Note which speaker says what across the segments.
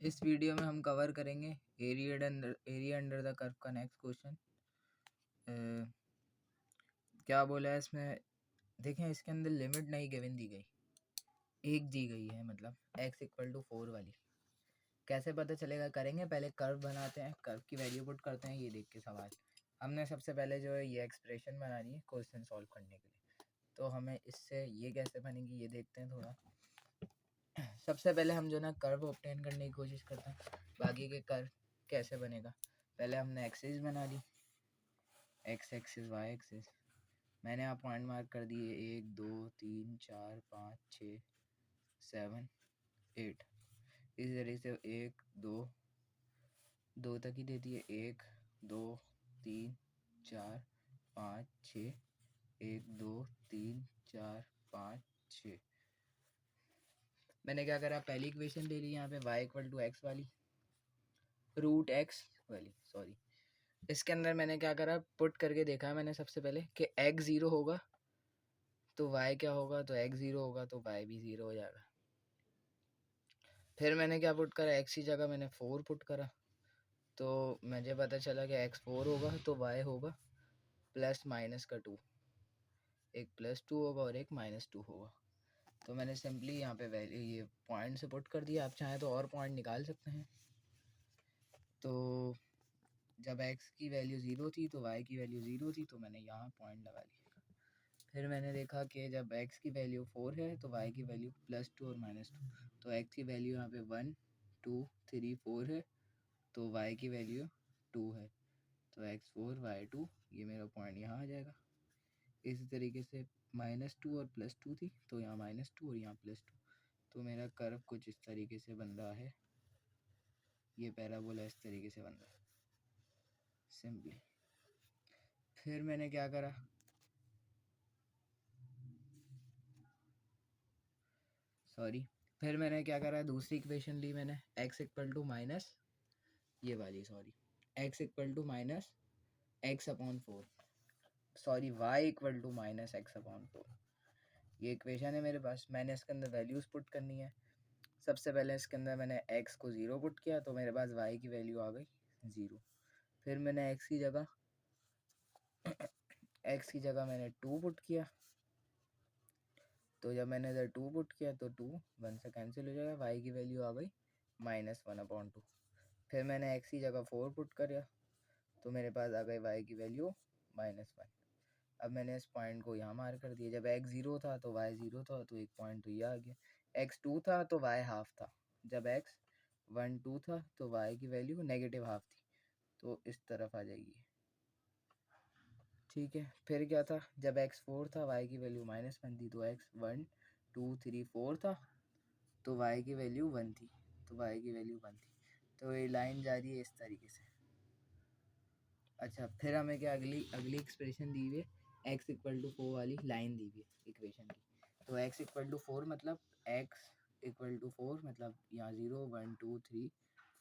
Speaker 1: इस वीडियो में हम कवर करेंगे एरिया अंडर द कर्व का नेक्स्ट क्वेश्चन। क्या बोला है इसमें, देखें इसके अंदर लिमिट नहीं गिवन दी गई, एक दी गई है, मतलब x=4 वाली। कैसे पता चलेगा, करेंगे पहले कर्व बनाते हैं, कर्व की वैल्यू पुट करते हैं। ये देख के सवाल हमने सबसे पहले जो है ये एक्सप्रेशन बनानी है क्वेश्चन सॉल्व करने के लिए। तो हमें इससे ये कैसे बनेगी ये देखते हैं थोड़ा। सबसे पहले हम जो ना कर्व ऑब्टेन करने की कोशिश करते हैं, बाकी के कर्व कैसे बनेगा। पहले हमने एक्सिस बना ली, एक्स एक्सिस वाई एक्सिस। मैंने यहाँ पॉइंट मार्क कर दिए 1 2 3 4 5 6 7 8। इस तरीके से 1 2 तक ही दे दिए, 1 2 3 4 5 6, 1 2 3 4 5 6। मैंने क्या करा, पहली इक्वेशन ले ली यहाँ पे y=x वाली, रूट x वाली, सॉरी। इसके अंदर मैंने क्या करा, पुट करके देखा है मैंने सबसे पहले कि x 0 होगा तो y क्या होगा, तो x 0 होगा तो y भी 0 हो जाएगा। फिर मैंने क्या पुट करा, x की जगह मैंने 4 पुट करा, तो मुझे पता चला कि x 4 होगा तो y होगा प्लस माइनस का 2, एक +2 होगा और एक -2 होगा। तो मैंने सिंपली यहाँ पे वैल्यू ये पॉइंट से पुट कर दिया। आप चाहें तो और पॉइंट निकाल सकते हैं। तो जब x की वैल्यू 0 थी तो y की वैल्यू 0 थी, तो मैंने यहाँ पॉइंट लगा लिया। फिर मैंने देखा कि जब x की वैल्यू 4 है तो y की वैल्यू +2 और -2, तो x की वैल्यू यहाँ पे 1 2 3 4 है, तो y की वैल्यू 2 है, तो x4 y2, ये मेरा पॉइंट यहाँ आ जाएगा। इसी तरीके से -2 और +2 थी, तो यहाँ -2 और यहाँ +2, तो मेरा कर्व कुछ इस तरीके से बन रहा है। ये पैराबोला इस तरीके से बन रहा है सिंपली। फिर मैंने क्या करा, फिर मैंने क्या करा, दूसरी इक्वेशन ली मैंने, x=- ये वाली, सॉरी, x=-x/4, सॉरी y=-x/4। ये इक्वेशन है मेरे पास। मैंने इसके अंदर वैल्यूज़ पुट करनी है। सबसे पहले इसके अंदर मैंने x को 0 पुट किया, तो मेरे पास y की वैल्यू आ गई 0। फिर मैंने x की जगह मैंने 2 पुट किया, तो जब मैंने इधर 2 पुट किया तो 2 1 से कैंसिल हो जाएगा, y की वैल्यू आ गई -1/2। फिर मैंने x की जगह 4 पुट किया, तो मेरे पास आ गई y की वैल्यू -1। अब मैंने इस पॉइंट को यहाँ मार्क कर दिया। जब x 0 था तो y 0 था, तो एक पॉइंट तो ये आ गया। x 2 था तो y हाफ था। जब x 1 2 था तो y की वैल्यू नेगेटिव हाफ थी, तो इस तरफ आ जाएगी, ठीक है। फिर क्या था, जब x 4 था y की वैल्यू -1 थी, तो x 1 2 3 4 था, तो y की वैल्यू 1 थी, तो y की वैल्यू 1 थी। तो ये लाइन जा रही है इस तरीके से। अच्छा, फिर हमें क्या अगली एक्सप्रेशन दी हुई है, x=4 वाली लाइन दी हुई है इक्वेशन की। तो x=4 मतलब x=4 मतलब यहाँ 0 1 2 3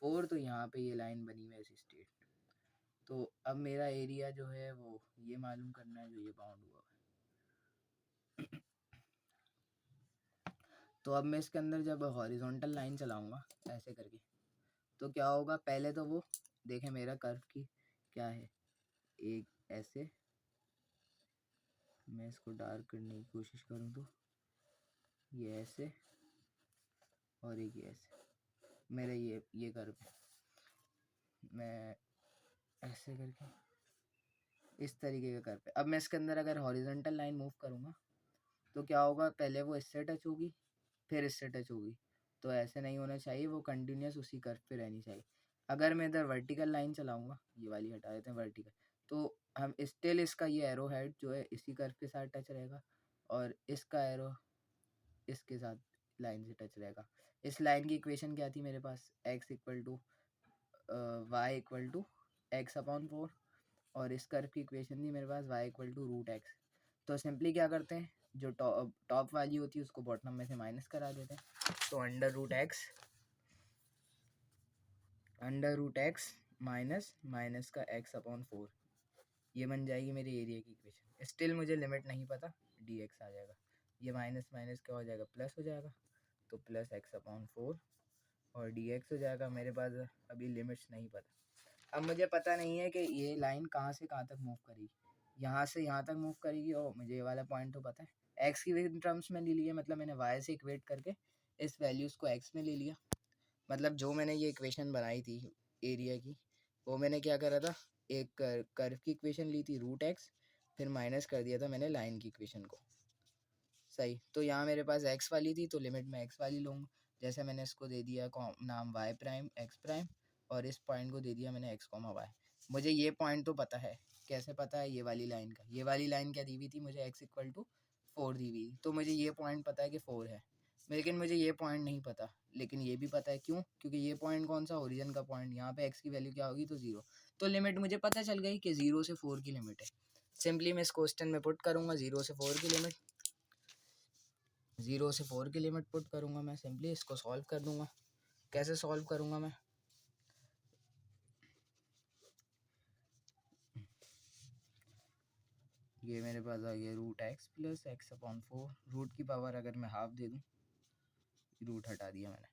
Speaker 1: 4, तो यहाँ पे ये लाइन बनी हुई है ऐसी स्ट्रेट। तो अब मेरा एरिया जो है वो ये मालूम करना है, जो ये बाउंड हुआ है। तो अब मैं इसके अंदर जब हॉरिजॉन्टल लाइन चलाऊंगा ऐसे करके, तो क्या होगा, पहले तो वो देखें मेरा कर्व की क्या है, एक ऐसे, मैं इसको डार्क करने की कोशिश करूँ तो ये ऐसे और एक ये ऐसे, मेरा ये कर्व है। मैं ऐसे करके इस तरीके का कर्व है। अब मैं इसके अंदर अगर हॉरिजॉन्टल लाइन मूव करूँगा तो क्या होगा, पहले वो इससे टच होगी फिर इससे टच होगी, तो ऐसे नहीं होना चाहिए, वो कंटिन्यूस उसी कर्व पे रहनी चाहिए। अगर मैं इधर वर्टिकल लाइन चलाऊँगा, ये वाली हटा देते हैं वर्टिकल, तो हम स्टिल इसका ये एरो हेड जो है इसी कर्व के साथ टच रहेगा, और इसका एरो इसके साथ लाइन से टच रहेगा। इस लाइन की इक्वेशन क्या थी मेरे पास, y=x/4, और इस कर्व की इक्वेशन थी मेरे पास y=√x। तो सिंपली क्या करते हैं, जो टॉप वाली होती है उसको बॉटम में से माइनस करा देते हैं, तो अंडर रूट एक्स माइनस का x/4, ये बन जाएगी मेरी एरिया की इक्वेशन। स्टिल मुझे लिमिट नहीं पता, dx आ जाएगा, ये माइनस माइनस क्या हो जाएगा, प्लस हो जाएगा, तो +x/4 और dx हो जाएगा। मेरे पास अभी लिमिट्स नहीं पता। अब मुझे पता नहीं है कि ये लाइन कहाँ से कहाँ तक मूव करेगी, यहाँ से यहाँ तक मूव करेगी, और मुझे ये वाला पॉइंट तो पता है। x की टर्म्स में ले लिया, मतलब मैंने y से इक्वेट करके इस वैल्यूज़ को x में ले लिया। मतलब जो मैंने ये इक्वेशन बनाई थी एरिया की, वो मैंने क्या करा था, एक कर्व की इक्वेशन ली थी √x, फिर माइनस कर दिया था मैंने लाइन की इक्वेशन को। सही, तो यहाँ मेरे पास x वाली थी तो लिमिट में x वाली लूँगा। जैसे मैंने इसको दे दिया नाम y प्राइम x प्राइम, और इस पॉइंट को दे दिया मैंने x, y। मुझे ये पॉइंट तो पता है। कैसे पता है? ये वाली लाइन का। ये वाली लाइन क्या दी हुई थी मुझे? x=4 दी हुई थी, तो मुझे ये पॉइंट पता है कि 4 है। लेकिन मुझे ये पॉइंट नहीं पता, लेकिन ये भी पता है। क्यों? क्योंकि ये पॉइंट कौन सा? ओरिजिन का पॉइंट। यहाँ पे x की वैल्यू क्या होगी? तो 0। तो लिमिट मुझे पता चल गई कि 0 से 4 की लिमिट है। सिंपली मैं इस क्वेश्चन में पुट करूँगा 0 से 4 की लिमिट, 0 से 4 की लिमिट पुट करूँगा। मैं सिंपली इसको सॉल्व कर दूँगा। कैसे सॉल्व करूँगा मैं? ये मेरे पास आ गया √x + x/4। रूट की पावर अगर मैं हाफ दे दूँ, रूट हटा दिया मैंने,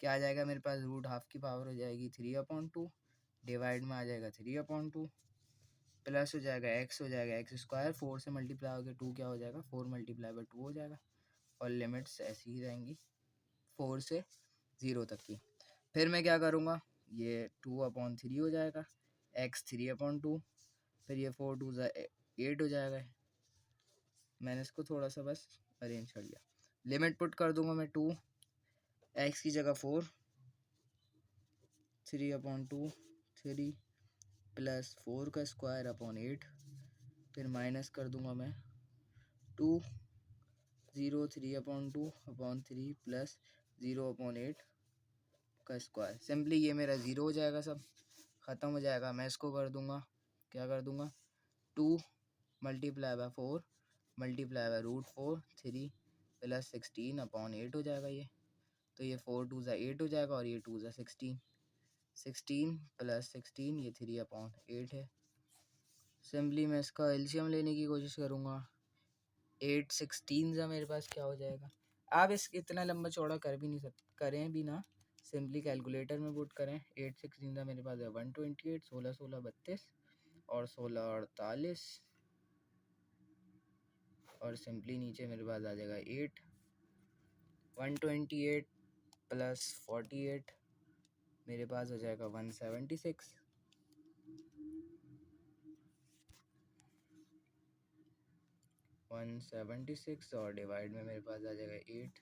Speaker 1: क्या आ जाएगा मेरे पास? रूट हाफ की पावर हो जाएगी 3/2, डिवाइड में आ जाएगा 3/2, प्लस हो जाएगा x, हो जाएगा x²। 4 से मल्टीप्लाई हो गया 2, क्या हो जाएगा? 4 × 2 हो जाएगा। और लिमिट्स ऐसी ही रहेंगी 4 से 0 तक की। फिर मैं क्या करूँगा, ये 2/3 हो जाएगा, x 3/2, फिर ये 4 2 8 हो जाएगा। मैंने इसको थोड़ा सा बस अरेंज कर लिया। लिमिट पुट कर दूंगा मैं 2, x की जगह 4, 3/2 3 प्लस 4 का स्क्वायर अपॉन 8, फिर माइनस कर दूंगा मैं 2 0 3/2/3 प्लस 0/8 का स्क्वायर। सिंपली ये मेरा 0 हो जाएगा, सब ख़त्म हो जाएगा। मैं इसको कर दूंगा, क्या कर दूंगा, 2 × 4 × √4 3 प्लस 16/8 हो जाएगा ये। तो ये 4 2 8 हो जाएगा, और ये 2 16, 16 प्लस 16, ये 3/8 है। सिंपली मैं इसका एलसीएम लेने की कोशिश करूँगा। 8 16 मेरे पास क्या हो जाएगा? आप इस इतना लंबा चौड़ा कर भी नहीं सकते, करें भी ना, सिंपली कैलकुलेटर में पुट करें। 8 16 मेरे पास है 128, 16 16 32, और 16 48, और सिंपली नीचे मेरे पास आ जाएगा 8। 128 प्लस 48 मेरे पास हो जाएगा 176। 176 और डिवाइड में मेरे पास आ जाएगा 8,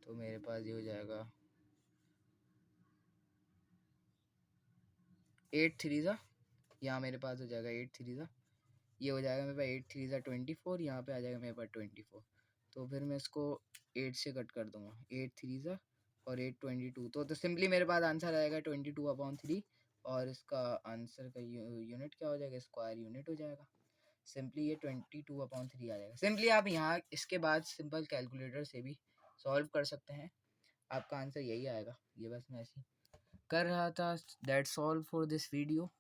Speaker 1: तो मेरे पास ये हो जाएगा 8 3 ज़ा, यहाँ मेरे पास हो जाएगा 8 3 ज़ा, ये हो जाएगा मेरे पास 8 3 ज़ा 24, यहाँ पे आ जाएगा मेरे पास 24। तो फिर मैं इसको 8 से कट कर दूंगा, 8 3 ज़ा और 8 22, तो सिंपली मेरे पास आंसर आएगा 22/3, और इसका आंसर का यूनिट क्या हो जाएगा? स्क्वायर यूनिट हो जाएगा। सिंपली ये 22/3 आ जाएगा। सिंपली आप यहाँ इसके बाद सिंपल कैलकुलेटर से भी सॉल्व कर सकते हैं, आपका आंसर यही आएगा। ये बस मैं ऐसे कर रहा था। That's all for this video.